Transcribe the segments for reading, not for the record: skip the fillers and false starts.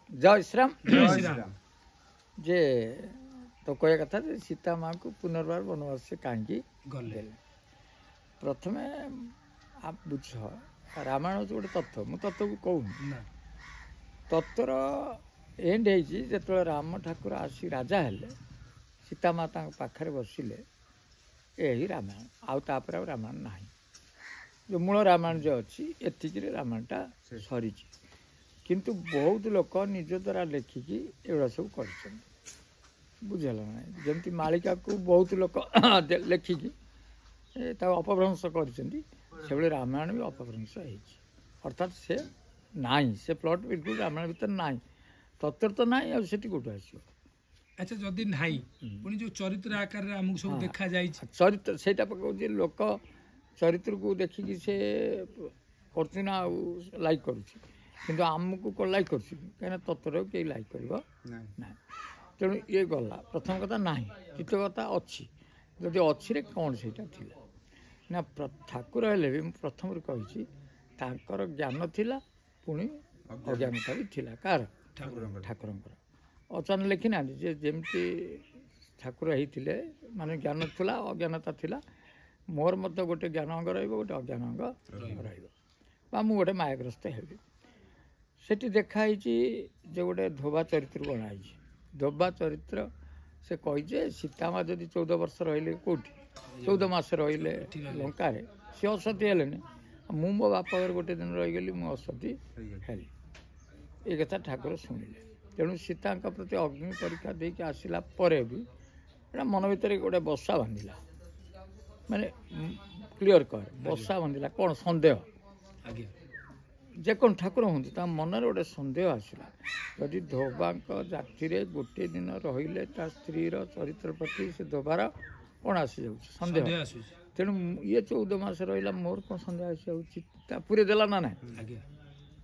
जय श्रीराम जय श्री राम। जे तो कह कथा जे सीता माँ को पुनर्बार वनवास से कहीं गले प्रथमे आप बुझ रामायण हूँ गोटे तत्व मु तत्व को कहूनी ना तत्वर एंड जो राम ठाकुर आसी राजा हेले सीता माता पाखे बसिले यही रामायण आउपर आ रामायण ना जो मूल रामायण जो अच्छी एतिक रामायणटा सरी किंतु बहुत लोक निज द्वारा लेखिकी एगुड़ा सब कर बुझेगा ना जमी मालिका को बहुत लोक लेखिकी अपभ्रंश कर रामायण भी अपभ्रंश अर्थात से ना से प्लट बिल्कुल रामायण भीतर ना तत्व तो ना कौटू आस अच्छा जदि नाही पुणी जो चरित्र आकार रे हमहु सब देखा जाई चरित्र से लोक चरित्र को देखिकी से करना लाइक करुच्ची किंतु आमको कौन लाइक कर कहीं तत्व कहीं लाइक कर तेणु ये गला प्रथम कथा ना द्वितीय कथा अच्छी जदि अच्छी कौन से ना ठाकुर हेले भी प्रथम कही ज्ञान थिला पुणी अज्ञानता भी थिला कार ठाकुर अचानक लिखी ना जमती ठाकुर होते माने ज्ञान थिला अज्ञानता थिला मोर मत गोटे ज्ञान अंग रोटे अज्ञान अंग रु गोटे मायाग्रस्त हेबी सेठी देखाई जो गोटे धोबा चरित्र बनाई धोबा चरित्र से कही सीता माँ जदि 14 वर्ष रही कौटी 14 मास रही लंका सी असती हेले मु मो बापा घर गोटे दिन रहीगली मु असती हेली ये कथा ठाकुर शुणिले तेणु सीता प्रति अग्नि परीक्षा देके आसला भी मन भर गोटे बसा बांधिला माने क्लीयर कर बसा बांधिला कौन सन्देह जेको ठाकुर हूँ मनर गोटे सन्देह आसला जदि धोबा जाति गोटे दिन रहिले स्त्री चरित्र प्रति से धोबार कौन आसी जा सन्देह तेणु ये 14 मास रहा मोर कौन सन्देह आसी पूरे देला ना ना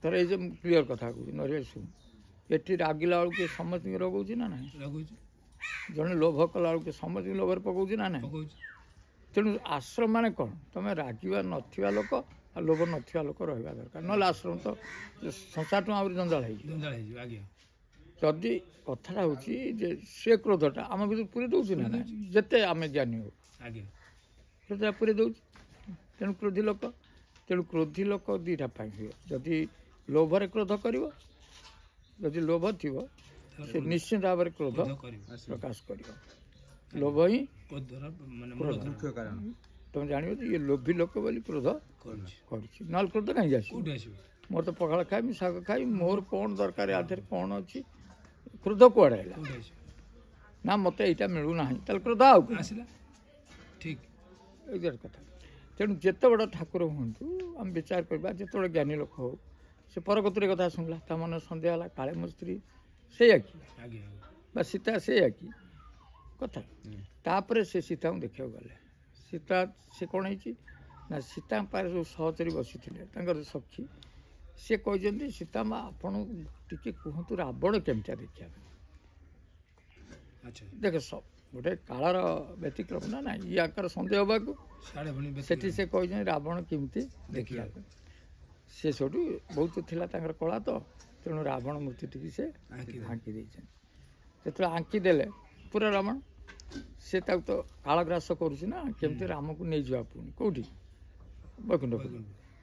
तर ये क्लीयर कथा कहूँ नरिया शुण ये रागिला बेलू किए समस्त रोगौच ना ना जड़े लोभ कला बेलू समस्त लोभर पकाउच ना ना तेणु आश्रम माने कौन तुम रागिबा नथिबा लोक आ लोभ नथिबा लोक रहिबा दरकार नले आश्रम तो संसार टू आहुरी जंजाल जदि कथाटा हूँ से क्रोधटा आम भर पूरी दौर ना जिते आम ज्ञानी हो क्रोधटा पूरी दौर तेणु क्रोधी लोक तेणु क्रोधी लोक दुईटा हुए जदि लोभरे क्रोध कर जदि लोभ थी से निश्चित भाव में क्रोध प्रकाश कर लोभ ही तुम जान ये लोभी लोक बोली क्रोध कर क्रोध कहीं आस मोर तो पखाड़ खाई शाग खाई मोर कौन दरकार आधे कौन अच्छी क्रोध कौड़े ना मत यहाँ मिलूना क्रोध आसला ठीक कथा तेणु जिते बड़ ठाकुर हूँ आम विचार करवा जिते ज्ञानी लोक हो से परकतुरी कथा शुणला ता मन सन्देह है काले मो स्त्री से सीता से कथा तापर से सीता को देखा गले सीता से कौन है सीता पारे जो सहचरी बसी सखी सी कहते सीता माँ आपण टी कहतु रावण केमती देखा देख सब गोटे कालर व्यतिक्रम ना ना ये आकार सन्देह होगा से कही रावण केमती देखा सी सब बहुत थिला कला तो तेणु रावण मूर्ति टी से आंकी जो आंकीदे पूरा रावण से तो कालग्रास करुना केमती राम को नहीं जा पुणी कौटी वैकुंठपुर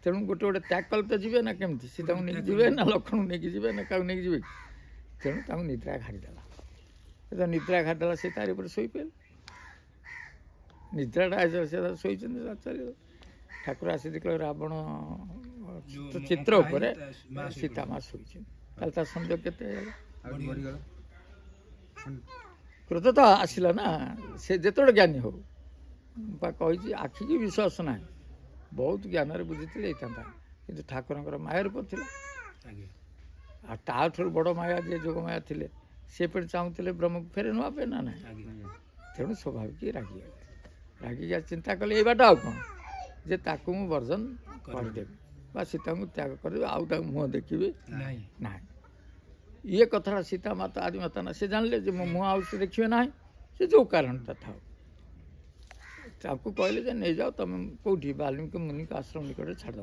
तेणु गोटे गोटे त्याग कले तो जी ना केमती सीता को नहीं जी ना लक्ष्मण को लेकिन जी ना क्या नहीं जी तेणु निद्रा घाड़ीदेला तो निद्रा घाड़ीदेला से तारी पर शोई पे निद्राटा शोई चल ठाकुर आसी देख रावण चित्र उपर सीता माँ शोई सन्देह के क्रोध तो आसला ना से जिते ज्ञानी हो कही आखि की विश्वास ना बहुत ज्ञान बुझी कि ठाकुर माया रूप था बड़ माया जे जोग माया थे सी पे चाहूले ब्रह्म फेरे नापे ना ना तेणु स्वाभाविक रागिक चिंता कले ये बाट आ कौन जे ताकू मु वर्जन करदेवी सीता को त्याग करदेवी आउ मुह देखी ना ये कथा सीता माता आदि माता ना से जानले जे मो मुह आउ से देखिए ना से जो कारण था कहले नहीं जाओ तुम कौटी वाल्मीकि मुनि का आश्रम निकट छाड़द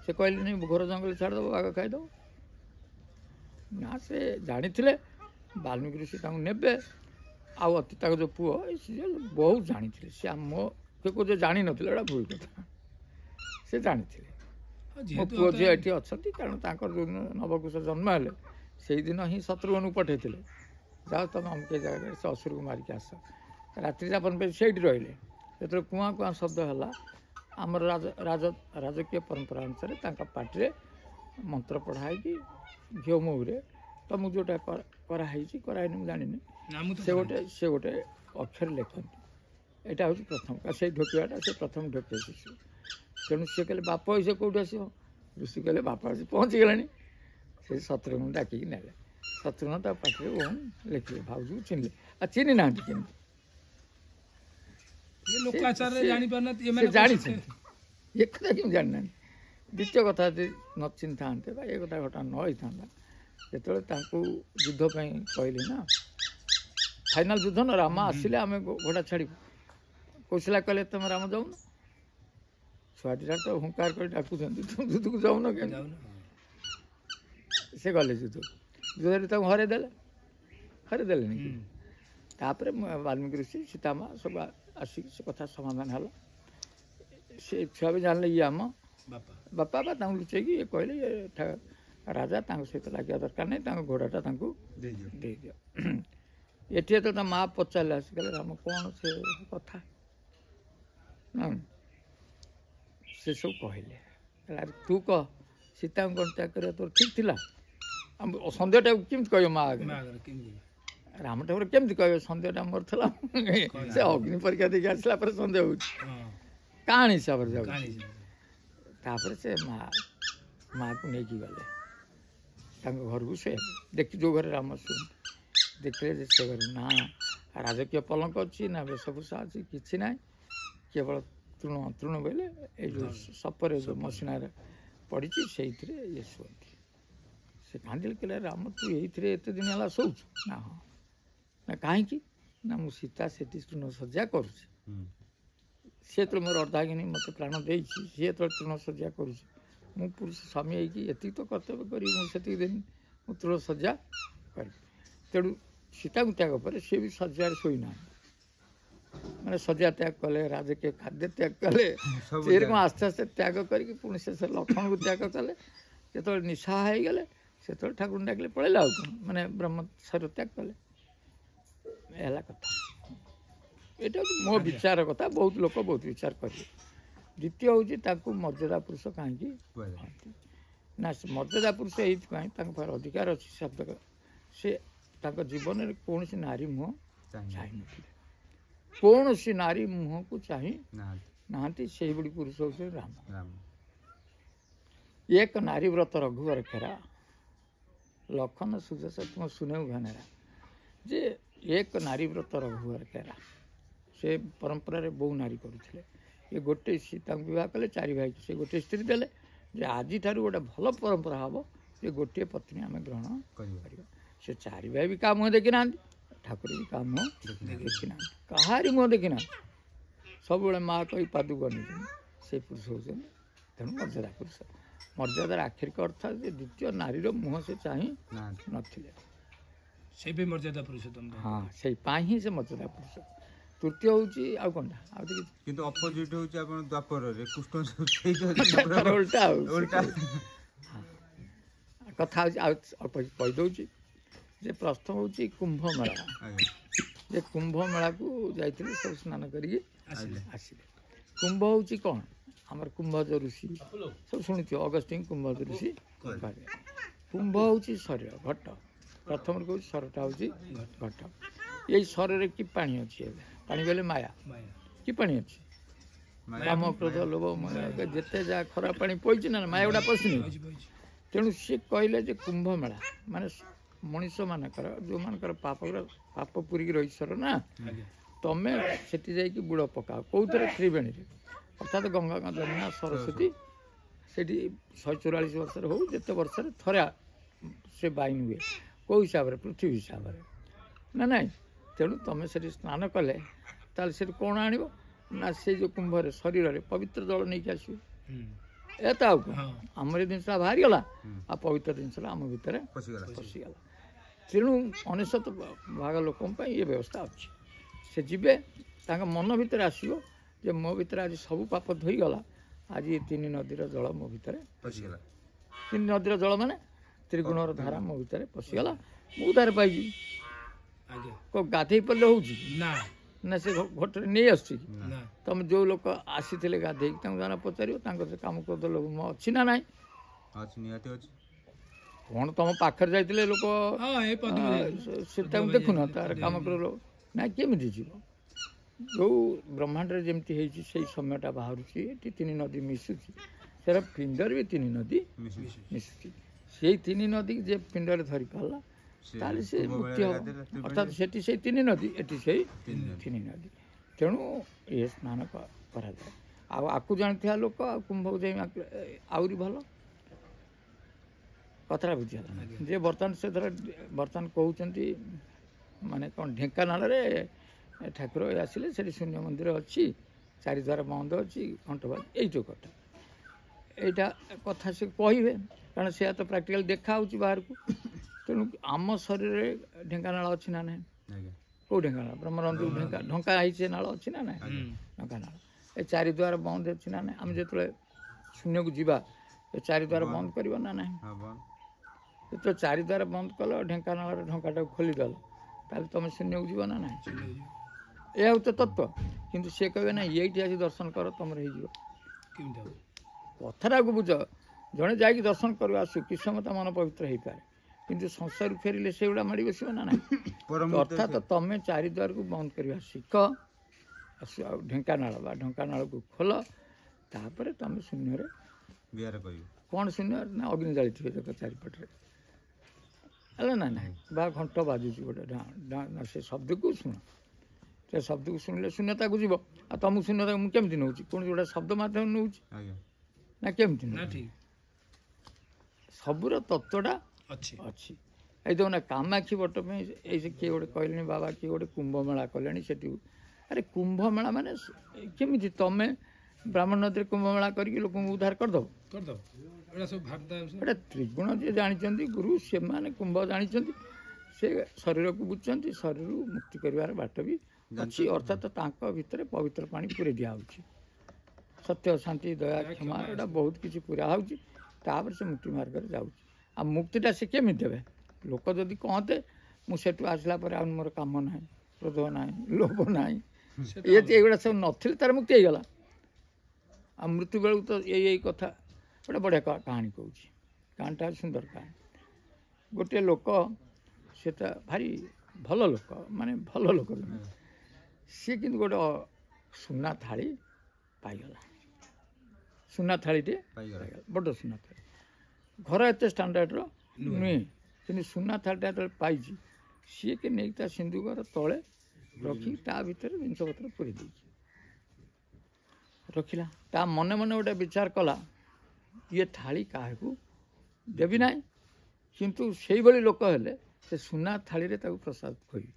से कहले नहीं घोर जंगल छाड़द बाघ खाईद ନା ସେ ଜାଣିଥିଲେ ବାଲ୍ମୀକି ଋଷି ତାଙ୍କୁ ନେବେ ଆଉ ଅତି ତାଙ୍କ ଯେଉଁ ପୁଅ ସିଏ ବହୁତ ଜାଣିଥିଲେ ସେ ମୋ ଯେ ଜାଣିନଥିଲେ ଏଇଟା ଭୁଲ କଥା ସେ ଜାଣିଥିଲେ ମୋ ପୁଅ ଝିଅ ଏଠି ଅଛନ୍ତି କାରଣ ତାଙ୍କର ଯେଉଁ ନବକୁଶ ଜନ୍ମ ହେଲେ ସେଇଦିନ ହିଁ ଶତ୍ରୁଘ୍ନକୁ ପଠାଇଥିଲେ ଯାଅ ତମେ ଅମୁକ ଜାଗାରେ ସେ ଅସୁରକୁ ମାରିକି ଆସ ରାତ୍ରି ଯାପନ ପାଇଁ ସେଇଠି ରହିଲେ ଯେତେବେଳେ କୁଆଁ କୁଆଁ ଶବ୍ଦ ହେଲା ଆମର ରାଜକୀୟ ପରମ୍ପରା ଅନୁସାରେ ତାଙ୍କ ପାଟିରେ ମନ୍ତ୍ର ପଢ଼ା ହେଇକି ଘିଅ ମହୁରେ ତମକୁ ଯେଉଁଟା କରାହେଇଛି କରାହେଇନି ମୁଁ ଜାଣିନି ସେ ଗୋଟେ ଅକ୍ଷର ଲେଖନ୍ତି ଏଇଟା ହେଉଛି ପ୍ରଥମ ସେଇ ଢୋକିବାଟା ସେ ପ୍ରଥମ ଢୋକିଏ ଶିଶୁ ତେଣୁ ସିଏ କହିଲେ ବାପ ସେ କେଉଁଠି ଆସିବ ଋଷି କହିଲେ ବାପ ଆସି ପହଞ୍ଚିଗଲାଣି ସେ ଶତ୍ରୁଘ୍ନକୁ ଡାକିକି ନେଲେ ଶତ୍ରୁଘ୍ନ ତା ପାଟିରେ ଓମ୍ ଲେଖିଲେ ଭାଉଜକୁ ଚିହ୍ନିଲେ ଆଉ ଚିହ୍ନି ନାହାନ୍ତି କେମିତି ସେ ଜାଣିଛନ୍ତି ଏ କଥା କେମିତି ଜାଣିନାହାନ୍ତି ଦ୍ୱିତୀୟ କଥା ଯଦି ନ ଚିହ୍ନିଥାନ୍ତେ ବା ଏ କଥା ଘଟଣା ନ ହେଇଥାନ୍ତା ଯେତେବେଳେ ତାଙ୍କୁ ଯୁଦ୍ଧ ପାଇଁ କହିଲେ ନା ଫାଇନାଲ ଯୁଦ୍ଧ ନା ରାମ ଆସିଲେ ଆମେ ଘୋଡ଼ା ଛାଡ଼ିବୁ କୌଶଲା କହିଲେ ତମେ ରାମ ଯାଉନ ଛୁଆଟିଟା ତ ହୁଙ୍କାର କରି ଡାକୁଛନ୍ତି ତୁମ ଯୁଦ୍ଧକୁ ଯାଉନ କେମିତି ସେ ଗଲେ ଯୁଦ୍ଧରେ ତାଙ୍କୁ ହରେଇଦେଲେନି ତାପରେ ବାଲ୍ମୀକି ଋଷି ସୀତାମା ସବୁ ଆସିକି ସେ କଥା ସମାଧାନ ହେଲା ସେ ଛୁଆ ବି ଜାଣିଲେ ଇଏ ଆମ ବାପା ବା ତାଙ୍କୁ ଲୁଚେଇକି ଇଏ କହିଲେ ଇଏ ରାଜା ତାଙ୍କ ସହିତ ଲାଗିବା ଦରକାର ନାହିଁ ତାଙ୍କ ଘୋଡ଼ାଟା ତାଙ୍କୁ ଦେଇଦିଅ ଏଠି ଯେତେବେଳେ ତା ମା ପଚାରିଲେ ଆସି କହିଲେ ରାମ କ'ଣ ସେ କଥା ନା ସେ ସବୁ କହିଲେ ଆରେ ତୁ କହ ସୀତାଙ୍କୁ କ'ଣ ତ୍ୟାଗ କରିବା ତୋର ଠିକ୍ ଥିଲା ସନ୍ଦେହଟାକୁ କେମିତି କହିବ ମା ଆଗରେ ରାମ ଠାକୁର କେମିତି କହିବେ ସନ୍ଦେହଟା ମୋର ଥିଲା ସେ ଅଗ୍ନି ପରୀକ୍ଷା ଦେଇକି ଆସିଲା ପରେ ସନ୍ଦେହ ହେଉଛି କାହାଣୀ ହିସାବରେ ଯାଉଛି ତାପରେ ସେ ମାଆକୁ ନେଇକି ଗଲେ ତାଙ୍କ ଘରକୁ ସେ ଦେଖି ଯେଉଁ ଘରେ ରାମ ଶୁଣନ୍ତି ଦେଖିଲେ ଯେ ସେ ଘରେ ନା ରାଜକୀୟ ପଲଙ୍କ ଅଛି ନା ବେଶଭୂଷା ଅଛି କିଛି ନାହିଁ କେବଳ ତୃଣ ବୋଇଲେ ଏଇ ଯେଉଁ ସପରେ ଯେଉଁ ମସିଣାରେ ପଡ଼ିଛି ସେଇଥିରେ ଇଏ ଶୁଅନ୍ତି ସେ କାନ୍ଦିଲେ କହିଲେ ରାମ ତୁ ଏଇଥିରେ ଏତେ ଦିନ ହେଲା ଶୋଉଛୁ ନା ହଁ ନା କାହିଁକି ନା ମୁଁ ସୀତା ସେଠି ତୃଣ ସଜ୍ଜା କରୁଛି ସିଏ ଯେତେବେଳେ ମୋର ଅର୍ଦ୍ଧାଙ୍ଗିନୀ ମୋତେ ପ୍ରାଣ ଦେଇଛି ସିଏ ଯେତେବେଳେ ତୃଣ ସଜ୍ଜା କରୁଛି ମୁଁ ପୁରୁଷ ସ୍ୱାମୀ ହେଇକି ଏତିକି ତ କର୍ତ୍ତବ୍ୟ କରିବି ମୁଁ ସେତିକି ଦିନ ମୁଁ ତୃଣ ସଜ୍ଜା କରିବି ତେଣୁ ସୀତାକୁ ତ୍ୟାଗ ପରେ ସିଏ ବି ଶଯ୍ୟାରେ ଶୋଇନାହାନ୍ତି ମାନେ ଶଯ୍ୟା ତ୍ୟାଗ କଲେ ରାଜକୀୟ ଖାଦ୍ୟ ତ୍ୟାଗ କଲେ ଏରକମ ଆସ୍ତେ ଆସ୍ତେ ତ୍ୟାଗ କରିକି ପୁଣି ଶେଷରେ ଲକ୍ଷ୍ମଣକୁ ତ୍ୟାଗ କଲେ ଯେତେବେଳେ ନିଶା ହେଇଗଲେ ସେତେବେଳେ ଠାକୁରଙ୍କୁ ଡାକିଲେ ପଳେଇଲେ ଆଉ କ'ଣ ମାନେ ବ୍ରହ୍ମ ଶରୀର ତ୍ୟାଗ କଲେ ହେଲା କଥା ଏଇଟା ମୋ ବିଚାର କଥା ବହୁତ ଲୋକ ବହୁତ ବିଚାର କରିବେ ଦ୍ୱିତୀୟ ହେଉଛି ତାଙ୍କୁ ମର୍ଯ୍ୟାଦା ପୁରୁଷ କାହିଁକି କୁହନ୍ତି ନା ସେ ମର୍ଯ୍ୟାଦା ପୁରୁଷ ଏଇଥିପାଇଁ ତାଙ୍କ ପାଖରେ ଅଧିକାର ଅଛି ଶବ୍ଦ ସେ ତାଙ୍କ ଜୀବନରେ କୌଣସି ନାରୀ ମୁହଁ ଚାହିଁନଥିଲେ କୌଣସି ନାରୀ ମୁହଁକୁ ଚାହିଁ ନାହାନ୍ତି ସେଇଭଳି ପୁରୁଷ ହେଉଛନ୍ତି ରାମ ଏକ ନାରୀ ବ୍ରତ ରଘୁବର ଖେରା ଲକ୍ଷଣ ସୁଯୋଗ ତୁମ ଶୁନେଉ ଘନେରା ଯେ ଏକ ନାରୀ ବ୍ରତ ରଘୁବର ଖେରା ସେ ପରମ୍ପରାରେ ବହୁ ନାରୀ କରୁଥିଲେ ଏ ଗୋଟେ ସୀତାଙ୍କୁ ବିବାହ କଲେ 4 ଭାଇକି ସେ ଗୋଟେ ସ୍ତ୍ରୀ ଦେଲେ ଯେ ଆଜିଠାରୁ ଗୋଟେ ଭଲ ପରମ୍ପରା ହେବ ଯେ ଗୋଟିଏ ପତ୍ନୀ ଆମେ ଗ୍ରହଣ କରିବା ସେ 4 ଭାଇ ବି କାହା ମୁହଁ ଦେଖିନାହାନ୍ତି ଠାକୁର ବି କାହା ମୁହଁ ଦେଖିନାହାନ୍ତି କାହାରି ମୁହଁ ଦେଖିନାହାନ୍ତି ସବୁବେଳେ ମା କହି ପାଦୁକ ନେଇଛନ୍ତି ସେ ପୁରୁଷ ହେଉଛନ୍ତି ତେଣୁ ମର୍ଯ୍ୟାଦା ପୁରୁଷ ମର୍ଯ୍ୟାଦାର ଆକ୍ଷରିକ ଅର୍ଥ ଯେ ଦ୍ୱିତୀୟ ନାରୀର ମୁହଁ ସେ ଚାହିଁ ନଥିଲେ ହଁ ସେଇ ପାଇଁ ହିଁ ସେ ମର୍ଯ୍ୟାଦା ପୁରୁଷ ତୃତୀୟ ହେଉଛି ଆଉ କ'ଣଟା ଆଉ କିନ୍ତୁ ଅପୋଜିଟ୍ ହେଉଛି ଆପଣ ଦ୍ୱାପରରେ କୃଷ୍ଣ ଓଲଟା ଆଉ କଥା ହେଉଛି ଆଉ କହିଦେଉଛି ଯେ ପ୍ରଥମ ହେଉଛି କୁମ୍ଭ ମେଳା ଯେ କୁମ୍ଭ ମେଳାକୁ ଯାଇଥିଲେ ସବୁ ସ୍ନାନ କରିକି ଆସିଲେ କୁମ୍ଭ ହେଉଛି କ'ଣ ଆମର କୁମ୍ଭଜ ଋଷି ସବୁ ଶୁଣିଥିବ ଅଗଷ୍ଟିନ କୁମ୍ଭଜ ଋଷି କୁମ୍ଭ ହେଉଛି ଶରୀର ଘଟ ପ୍ରଥମରେ କହୁଛି ଶରୀରଟା ହେଉଛି ଘଟ ଏଇ ଶରୀରରେ କି ପାଣି ଅଛି ଏବେ ପାଣି ବୋଇଲେ ମାୟା କି ପାଣି ଅଛି କାମ କ୍ରୋଧ ଲୋଭ ଯେତେ ଯାହା ଖରାପ ପାଣି ପଇଛି ନା ମାୟା ଗୁଡ଼ା ପଶିନି ତେଣୁ ସିଏ କହିଲେ ଯେ କୁମ୍ଭ ମେଳା ମାନେ ମଣିଷମାନଙ୍କର ଯେଉଁମାନଙ୍କର ପାପ ପୁରିକି ରହିଶ୍ୱର ନା ତମେ ସେଠି ଯାଇକି ବୁଡ଼ ପକାଅ କେଉଁଥିରେ ତ୍ରିବେଣୀରେ ଅର୍ଥାତ୍ ଗଙ୍ଗା ଯମୁନା ସରସ୍ୱତୀ ସେଠି 144 ବର୍ଷରେ ହଉ ଯେତେ ବର୍ଷରେ ଥରେ ସେ ବାଇନ ହୁଏ କେଉଁ ହିସାବରେ ପୃଥିବୀ ହିସାବରେ ନା ନାଇଁ ତେଣୁ ତମେ ସେଠି ସ୍ନାନ କଲେ ତାହେଲେ ସେଠି କ'ଣ ଆଣିବ ନା ସେଇ ଯେଉଁ କୁମ୍ଭରେ ଶରୀରରେ ପବିତ୍ର ଜଳ ନେଇକି ଆସିବ ଏତ ଆଉ କ'ଣ ହଁ ଆମର ଏ ଜିନିଷଟା ବାହାରିଗଲା ଆଉ ପବିତ୍ର ଜିନିଷଟା ଆମ ଭିତରେ ପଶିଗଲା ପଶିଗଲା। ତେଣୁ 99 ଭାଗ ଲୋକଙ୍କ ପାଇଁ ଏ ବ୍ୟବସ୍ଥା ଅଛି। ସେ ଯିବେ, ତାଙ୍କ ମନ ଭିତରେ ଆସିବ ଯେ ମୋ ଭିତରେ ଆଜି ସବୁ ପାପ ଧୋଇଗଲା, ଆଜି ଏ 3 ନଦୀର ଜଳ ମୋ ଭିତରେ, ପଶିଗଲା 3 ନଦୀର ଜଳ ମାନେ ତ୍ରିଗୁଣର ଧାରା ମୋ ଭିତରେ ପଶିଗଲା, ମୁଁ ଉଦ୍ଧାର ପାଇଯିବି। ଆଜ୍ଞା କେଉଁ ଗାଧେଇ ପଡ଼ିଲେ ହେଉଛି ନା ନା ସେ ଘଟରେ ନେଇ ଆସୁଛି କି? ନା ତମେ ଯେଉଁ ଲୋକ ଆସିଥିଲେ ଗାଧେଇକି ତାଙ୍କୁ ଜଣେ ପଚାରିବ ତାଙ୍କର ସେ କାମ କରିଦେଲେ ଅଛି ନା ନାହିଁ? ଅଛି ନିହାତି ଅଛି କ'ଣ ତମ ପାଖରେ ଯାଇଥିଲେ ଲୋକ ହଁ ଏଇ ପଦକୁ ଯାଇଥିଲି। ସେ ତାଙ୍କୁ ଦେଖୁନ ତାର କାମ କରିଲ ନାଇଁ କେମିତି ଯିବ? ଯେଉଁ ବ୍ରହ୍ମାଣ୍ଡରେ ଯେମିତି ହେଇଛି ସେଇ ସମୟଟା ବାହାରୁଛି, ଏଠି 3 ନଦୀ ମିଶୁଛି, ସେଟା ପିଣ୍ଡରେ ବି 3 ନଦୀ ମିଶିଛି ମିଶୁଛି। ସେଇ 3 ନଦୀ ଯେ ପିଣ୍ଡରେ ଧରି ପାରିଲା ତାହେଲେ ସେ ମୁକ୍ତି ହେବ। ଅର୍ଥାତ୍ ସେଠି ସେଇ 3 ନଦୀ, ଏଠି ସେଇ 3 ନଦୀ। ତେଣୁ ଏ ସ୍ନାନ କରାଯାଏ। ଆଉ ଆକୁ ଜାଣିଥିବା ଲୋକ ଆଉ କୁମ୍ଭକୁ ଯାଇ ଆହୁରି ଭଲ କଥାଟା ବୁଝିଗଲା। ଯେ ବର୍ତ୍ତମାନ ସେ ଧର ବର୍ତ୍ତମାନ କହୁଛନ୍ତି ମାନେ କ'ଣ ଢେଙ୍କାନାଳରେ ଠାକୁର ଆସିଲେ ସେଠି ଶୂନ୍ୟ ମନ୍ଦିର ଅଛି, 4 ଦ୍ୱାର ବନ୍ଦ ଅଛି, ଘଣ୍ଟବାଦ, ଏଇ ଯେଉଁ କଥା ଏଇଟା କଥା ସେ କହିବେ, କାରଣ ସେୟା ତ ପ୍ରାକ୍ଟିକାଲ ଦେଖାହେଉଛି ବାହାରକୁ। ତେଣୁ ଆମ ଶରୀରରେ ଢେଙ୍କାନାଳ ଅଛି ନା ନାହିଁ? ଆଜ୍ଞା କେଉଁ ଢେଙ୍କାନାଳ? ବ୍ରହ୍ମରନ୍ଧୁ ଢଙ୍କା ହେଇଛି ନାଳ ଅଛି ନା ନାହିଁ? ଢେଙ୍କାନାଳ ଏ 4 ଦ୍ୱାର ବନ୍ଦ ଅଛି ନା ନାହିଁ? ଆମେ ଯେତେବେଳେ ଶୂନ୍ୟକୁ ଯିବା ଏ 4 ଦ୍ୱାର ବନ୍ଦ କରିବ ନା ନାହିଁ? ହଁ ବନ୍ଦ ଯେତେବେଳେ 4 ଦ୍ୱାର ବନ୍ଦ କଲ, ଢେଙ୍କାନାଳର ଢଙ୍କାଟାକୁ ଖୋଲିଦେଲ, ତାହେଲେ ତମେ ଶୂନ୍ୟକୁ ଯିବ ନା ନାହିଁ? ଏହା ହେଉଛି ତତ୍ତ୍ୱ। କିନ୍ତୁ ସେ କହିବେ ନା ଏଇଠି ଆସି ଦର୍ଶନ କର, ତମର ହେଇଯିବ। କେମିତି ହବ? କଥାଟାକୁ ବୁଝ। ଜଣେ ଯାଇକି ଦର୍ଶନ କରିବା ଆସୁ କିଛି ସମୟ ତା ମନ ପବିତ୍ର ହେଇପାରେ, କିନ୍ତୁ ସଂସାରକୁ ଫେରିଲେ ସେଗୁଡ଼ା ମାଡ଼ି ବସିବ ନା ନାହିଁ? ଅର୍ଥାତ୍ ତମେ 4 ଦ୍ୱାରକୁ ବନ୍ଦ କରିବା ଶିଖ, ଆଉ ଢେଙ୍କାନାଳ ବା ଢଙ୍କାନାଳକୁ ଖୋଲ, ତାପରେ ତମେ ଶୂନ୍ୟରେ ବିହାର କରିବ କ'ଣ ଶୂନ୍ୟ ନା ଅଗ୍ନି ଜାଳିଥିବେ ଦେଖ ଚାରିପଟରେ, ହେଲା ନା ନାହିଁ? ବା ଘଣ୍ଟ ବାଜୁଛି ଗୋଟେ ସେ ଶବ୍ଦକୁ ଶୁଣ। ସେ ଶବ୍ଦକୁ ଶୁଣିଲେ ଶୂନ୍ୟତାକୁ ଯିବ। ଆଉ ତମକୁ ଶୂନ୍ୟତାକୁ ମୁଁ କେମିତି ନେଉଛି? କୌଣସି ଗୋଟେ ଶବ୍ଦ ମାଧ୍ୟମରେ ନେଉଛି ଆଜ୍ଞା ନା କେମିତି ନା ନେଉଛି? ଠିକ ସବୁର ତତ୍ତ୍ୱଟା ଅଛି ଅଛି। ଏଇ ଦେଖୁନା କାମାକ୍ଷୀ ବଟ ପାଇଁ ଏଇ ସେ କିଏ ଗୋଟେ କହିଲେଣି ବାବା, କିଏ ଗୋଟେ କୁମ୍ଭମେଳା କଲେଣି ସେଠି। ଆରେ କୁମ୍ଭମେଳା ମାନେ କେମିତି ତମେ ବ୍ରାହ୍ମଣ ନଦୀରେ କୁମ୍ଭମେଳା କରିକି ଲୋକଙ୍କୁ ଉଦ୍ଧାର କରିଦେବ? କରିଦବ। ଏଗୁଡ଼ା ସବୁ ଭାବନା ଏଇଟା ତ୍ରିଗୁଣ ଯିଏ ଜାଣିଛନ୍ତି, ଗୁରୁ ସେମାନେ କୁମ୍ଭ ଜାଣିଛନ୍ତି, ସେ ଶରୀରକୁ ବୁଝୁଛନ୍ତି, ଶରୀରରୁ ମୁକ୍ତି କରିବାର ବାଟ ବି ଅଛି। ଅର୍ଥାତ୍ ତାଙ୍କ ଭିତରେ ପବିତ୍ର ପାଣି ପୁରେଇ ଦିଆହେଉଛି, ସତ୍ୟ, ଶାନ୍ତି, ଦୟା, କ୍ଷମା, ଏଇଟା ବହୁତ କିଛି ପୁରା ହେଉଛି। ତାପରେ ସେ ମୁକ୍ତି ମାର୍ଗରେ ଯାଉଛି। ଆଉ ମୁକ୍ତିଟା ସେ କେମିତି ଦେବେ? ଲୋକ ଯଦି କହନ୍ତେ ମୁଁ ସେଠୁ ଆସିଲା ପରେ ଆଉ ମୋର କାମ ନାହିଁ, କ୍ରୋଧ ନାହିଁ, ଲୋଭ ନାହିଁ, ଏଇଗୁଡ଼ା ସବୁ ନଥିଲେ ତାର ମୁକ୍ତି ହେଇଗଲା। ଆଉ ମୃତ୍ୟୁ ବେଳକୁ ତ ଏଇ କଥା ଗୋଟେ ବଢ଼ିଆ କାହାଣୀ କହୁଛି। କାହାଣୀଟା ସୁନ୍ଦର କାହାଣୀ। ଗୋଟିଏ ଲୋକ, ସେଟା ଭାରି ଭଲ ଲୋକ, ମାନେ ଭଲ ଲୋକ ନୁହେଁ, ସିଏ କିନ୍ତୁ ଗୋଟେ ସୁନା ଥାଳି ପାଇଗଲା। ସୁନା ଥାଳିଟେ ପାଇଗଲା, ବଡ଼ ସୁନା ଥାଳି। ଘର ଏତେ ଷ୍ଟାଣ୍ଡାର୍ଡ଼ର ନୁହେଁ, କିନ୍ତୁ ସୁନା ଥାଳିଟା ଯେତେବେଳେ ପାଇଛି, ସିଏ କି ନେଇକି ତା ସିନ୍ଦୁକର ତଳେ ରଖିକି ତା ଭିତରେ ଜିନିଷପତ୍ର ପୁରେଇ ଦେଇଛି, ରଖିଲା। ତା ମନେ ମନେ ଗୋଟେ ବିଚାର କଲା, ଇଏ ଥାଳି କାହାକୁ ଦେବି ନାହିଁ, କିନ୍ତୁ ସେଇଭଳି ଲୋକ ହେଲେ ସେ ସୁନା ଥାଳିରେ ତାକୁ ପ୍ରସାଦ ଖୋଇବି,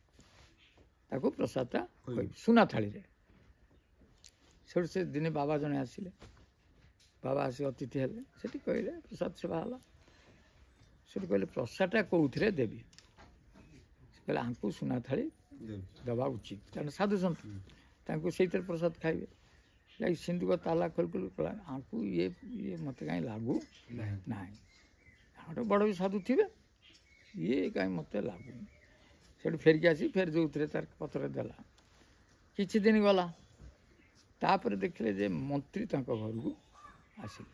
ତାକୁ ପ୍ରସାଦଟା ଖୋଇବି ସୁନା ଥାଳିରେ। ସେଠୁ ସେ ଦିନେ ବାବା ଜଣେ ଆସିଲେ, ବାବା ଆସି ଅତିଥି ହେଲେ, ସେଠି କହିଲେ ପ୍ରସାଦ ସେବା ହେଲା। ସେଠି କହିଲେ ପ୍ରସାଦଟା କେଉଁଥିରେ ଦେବି? ସେ କହିଲେ ଆଙ୍କୁ ସୁନା ଥାଳି ଦେବା ଉଚିତ, କାରଣ ସାଧୁ ସନ୍ଥ ତାଙ୍କୁ ସେଇଥିରେ ପ୍ରସାଦ ଖାଇବେ। ଯାଇ ସିନ୍ଦୁକ ତାଲା ଖୋଲୁ କହିଲା ଆଙ୍କୁ ଇଏ ମୋତେ କାହିଁ ଲାଗୁ ନାହିଁ, ଗୋଟେ ବଡ଼ ବି ସାଧୁ ଥିବେ, ଇଏ କାହିଁ ମୋତେ ଲାଗୁନି। ସେଠୁ ଫେରିକି ଆସି ଫେର ଯେଉଁଥିରେ ତାର ପତ୍ରରେ ଦେଲା। କିଛି ଦିନ ଗଲା, ତାପରେ ଦେଖିଲେ ଯେ ମନ୍ତ୍ରୀ ତାଙ୍କ ଘରକୁ ଆସିଲେ।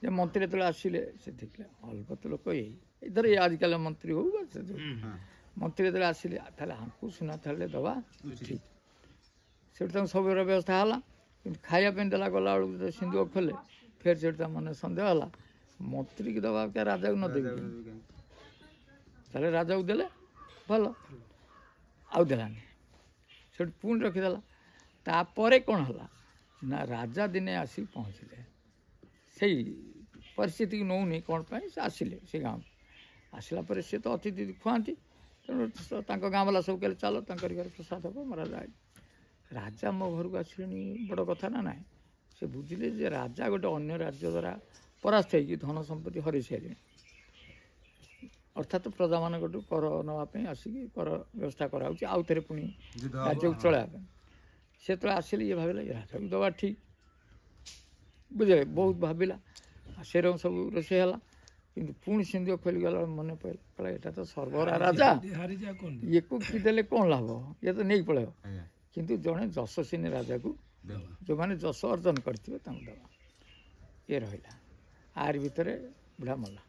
ଯେ ମନ୍ତ୍ରୀ ଯେତେବେଳେ ଆସିଲେ ସେ ଦେଖିଲେ ଅଲବତ ଲୋକ ଧର ଆଜିକାଲି ମନ୍ତ୍ରୀ ହଉ ବା ସେ ମନ୍ତ୍ରୀ ଯେତେବେଳେ ଆସିଲେ, ତାହେଲେ ଆଙ୍କୁ ସୁନା ଥାଳିରେ ଦେବା ଠିକ୍। ସେଠୁ ତାଙ୍କୁ ସବୁର ବ୍ୟବସ୍ଥା ହେଲା, କିନ୍ତୁ ଖାଇବା ପାଇଁ ଦେଲା ଗଲାବେଳକୁ ଯଦି ସିନ୍ଦୁକ ଖୋଲେ, ଫେର ସେଠୁ ତା ମନେ ସନ୍ଦେହ ହେଲା, ମନ୍ତ୍ରୀକି ଦେବା ରାଜାକୁ ନ ଦେବି, ତାହେଲେ ରାଜାକୁ ଦେଲେ ଭଲ, ଆଉ ଦେଲାନି। ସେଠୁ ପୁଣି ରଖିଦେଲା। ତାପରେ କ'ଣ ହେଲା ନା ରାଜା ଦିନେ ଆସି ପହଞ୍ଚିଲେ, ସେଇ ପରିସ୍ଥିତିକୁ ନେଉନି କ'ଣ ପାଇଁ ସେ ଆସିଲେ ସେ ଗାଁକୁ। ଆସିଲା ପରେ ସେ ତ ଅତିଥି ଖୁଆନ୍ତି, ତେଣୁ ତାଙ୍କ ଗାଁ ବାଲା ସବୁ କହିଲେ ଚାଲ ତାଙ୍କରି ଘରେ ପ୍ରସାଦ ହେବ, ରାଜା ମୋ ଘରକୁ ଆସିଲେଣି, ବଡ଼ କଥା ନା ନାହିଁ। ସେ ବୁଝିଲେ ଯେ ରାଜା ଗୋଟେ ଅନ୍ୟ ରାଜ୍ୟ ଦ୍ୱାରା ପରାସ୍ତ ହେଇକି ଧନ ସମ୍ପତ୍ତି ହରେଇ ସାରିଲେଣି, ଅର୍ଥାତ୍ ପ୍ରଜାମାନଙ୍କଠୁ କର ନେବା ପାଇଁ ଆସିକି କର ବ୍ୟବସ୍ଥା କରାହେଉଛି, ଆଉ ଥରେ ପୁଣି ରାଜ୍ୟକୁ ଚଳାଇବା ପାଇଁ। ସେତେବେଳେ ଆସିଲେ ଇଏ ଭାବିଲା ଏ ରାଜାକୁ ଦେବା ଠିକ୍, ବୁଝିଲେ, ବହୁତ ଭାବିଲା। ସେରକମ ସବୁ ରୋଷେଇ ହେଲା, କିନ୍ତୁ ପୁଣି ସିନ୍ଦୁକ ଖୋଲିଗଲା ମନେ ପଡ଼ିଲା, କହିଲା ଏଇଟା ତ ସର୍ବରା ରାଜା, ହାରିଯା କଣ ଇଏକୁ କି ଦେଲେ କ'ଣ ଲାଭ, ଇଏ ତ ନେଇ ପଳେଇବ। ଆଜ୍ଞା କିନ୍ତୁ ଜଣେ ଯଶସ୍ୱିନୀ ରାଜାକୁ, ଯେଉଁମାନେ ଯଶ ଅର୍ଜନ କରିଥିବେ ତାଙ୍କୁ ଦେବା। ଇଏ ରହିଲା, ଆରି ଭିତରେ ବୁଢ଼ା ମଲା,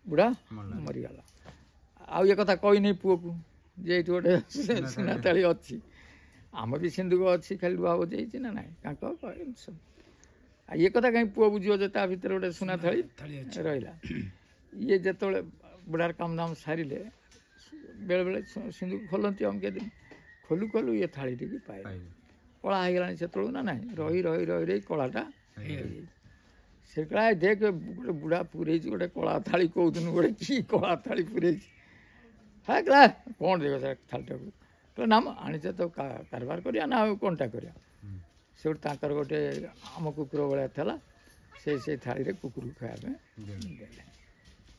ବୁଢ଼ା ମରିଗଲା। ଆଉ ଏ କଥା କହିନି ପୁଅକୁ ଯେ ଏଇଠି ଗୋଟେ ସୁନା ଥାଳି ଅଛି, ଆମ ବି ସିନ୍ଦୁକ ଅଛି, ଖାଲି ଲୁହା ବଜେଇଛି ନା ନାହିଁ, ତାଙ୍କ ଆଉ ଇଏ କଥା କାହିଁ ପୁଅ ବୁଝିବ ଯେ ତା ଭିତରେ ଗୋଟେ ସୁନା ଥାଳି ରହିଲା। ଇଏ ଯେତେବେଳେ ବୁଢ଼ାର କାମଦାମ ସାରିଲେ, ବେଳେବେଳେ ସିନ୍ଦୁକ ଖୋଲନ୍ତି ଅମକେ ଦିନ, ଖୋଲୁ ଖୋଲୁ ଇଏ ଥାଳିଟିକି ପାଇଲେ। କଳା ହେଇଗଲାଣି ସେତେବେଳକୁ ନା ନାହିଁ, ରହି ରହି ରହି ରହି କଳାଟା ହେଇଯାଇଛି। ସେ କହିଲା ଦେଖ ଗୋଟେ ବୁଢ଼ା ପୁରେଇଛି ଗୋଟେ କଳା ଥାଳି, କହୁଦିନ ଗୋଟେ କି କଳା ଥାଳି ପୁରେଇଛି। ହଁ କହିଲା କ'ଣ ଦେବ ସେ ଥାଳିଟାକୁ, କହିଲା ନା ମ ଆଣିଛ ତ କାରବାର କରିବା ନା ଆଉ କ'ଣଟା କରିବା। ସେଠୁ ତାଙ୍କର ଗୋଟେ ଆମ କୁକୁର ଭଳିଆ ଥିଲା, ସେଇ ଥାଳିରେ କୁକୁରକୁ ଖାଇବା ପାଇଁ ଦେଲେ।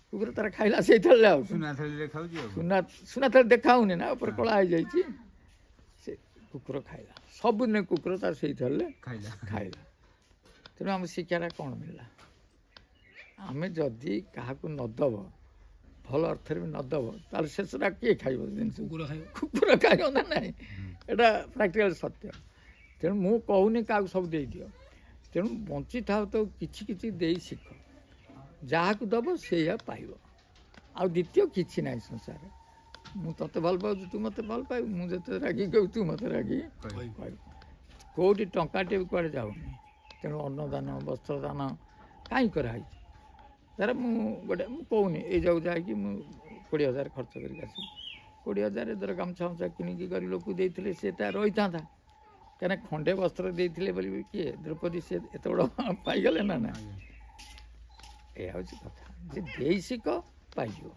କୁକୁର ତାର ଖାଇଲା ସେଇ ଥାଳିରେ, ଆଉ ସୁନା ଥାଳିରେ ଖାଉଛି ଆଉ ସୁନା ଥାଳି ଦେଖା ହଉନି ନା, ଉପରେ କଳା ହେଇଯାଇଛି, ସେ କୁକୁର ଖାଇଲା। ସବୁଦିନ କୁକୁର ତାର ସେଇ ଥାଳିରେ ଖାଇଲା। ତେଣୁ ଆମ ଶିକ୍ଷାଟା କ'ଣ ମିଳିଲା, ଆମେ ଯଦି କାହାକୁ ନ ଦେବ, ଭଲ ଅର୍ଥରେ ବି ନ ଦେବ, ତାହେଲେ ଶେଷଟା କିଏ ଖାଇବ ଜିନିଷ, କୁକୁର ଖାଇବ ନା ନାହିଁ, ଏଇଟା ପ୍ରାକ୍ଟିକାଲ ସତ୍ୟ। ତେଣୁ ମୁଁ କହୁନି କାହାକୁ ସବୁ ଦେଇଦିଅ, ତେଣୁ ବଞ୍ଚିଥାଉ ତ କିଛି କିଛି ଦେଇ ଶିଖ, ଯାହାକୁ ଦେବ ସେଇଆ ପାଇବ। ଆଉ ଦ୍ୱିତୀୟ କିଛି ନାହିଁ ସଂସାରରେ। ମୁଁ ତୋତେ ଭଲ ପାଉଛି, ତୁ ମୋତେ ଭଲ ପାଇବୁ, ମୁଁ ଯେତେ ରାଗି କହିବୁ ତୁ ମୋତେ ରାଗି କହିବୁ। କେଉଁଠି ଟଙ୍କାଟେ ବି କୁଆଡ଼େ ଯାଉନି। ତେଣୁ ଅନ୍ନଦାନ ବସ୍ତ୍ରଦାନ କାହିଁ କରାହେଇଛି, ଧର ମୁଁ କହୁନି ଏଇ ଯାଉ ଯାଇକି ମୁଁ 20,000 ଖର୍ଚ୍ଚ କରିକି ଆସିବି, 20,000 ଧର ଗାମୁଛା ଫାମୁଛା କିଣିକି ଗରିବ ଲୋକକୁ ଦେଇଥିଲେ ସେଟା ରହିଥାନ୍ତା, କାହିଁକିନା ଖଣ୍ଡେ ବସ୍ତ୍ର ଦେଇଥିଲେ ବୋଲି କିଏ ଦ୍ରୌପଦୀ ସେ ଏତେ ବଡ଼ ପାଇଗଲେ ନା ନା। ଏଇଆ ହେଉଛି କଥା, ଯେ ଦେଇ ଶିଖ ପାଇଯିବ,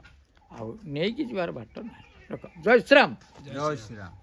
ଆଉ ନେଇକି ଯିବାର ବାଟ ନାହିଁ। ରଖ। ଜୟ ଶ୍ରୀରାମ। ଜୟ ଶ୍ରୀରାମ।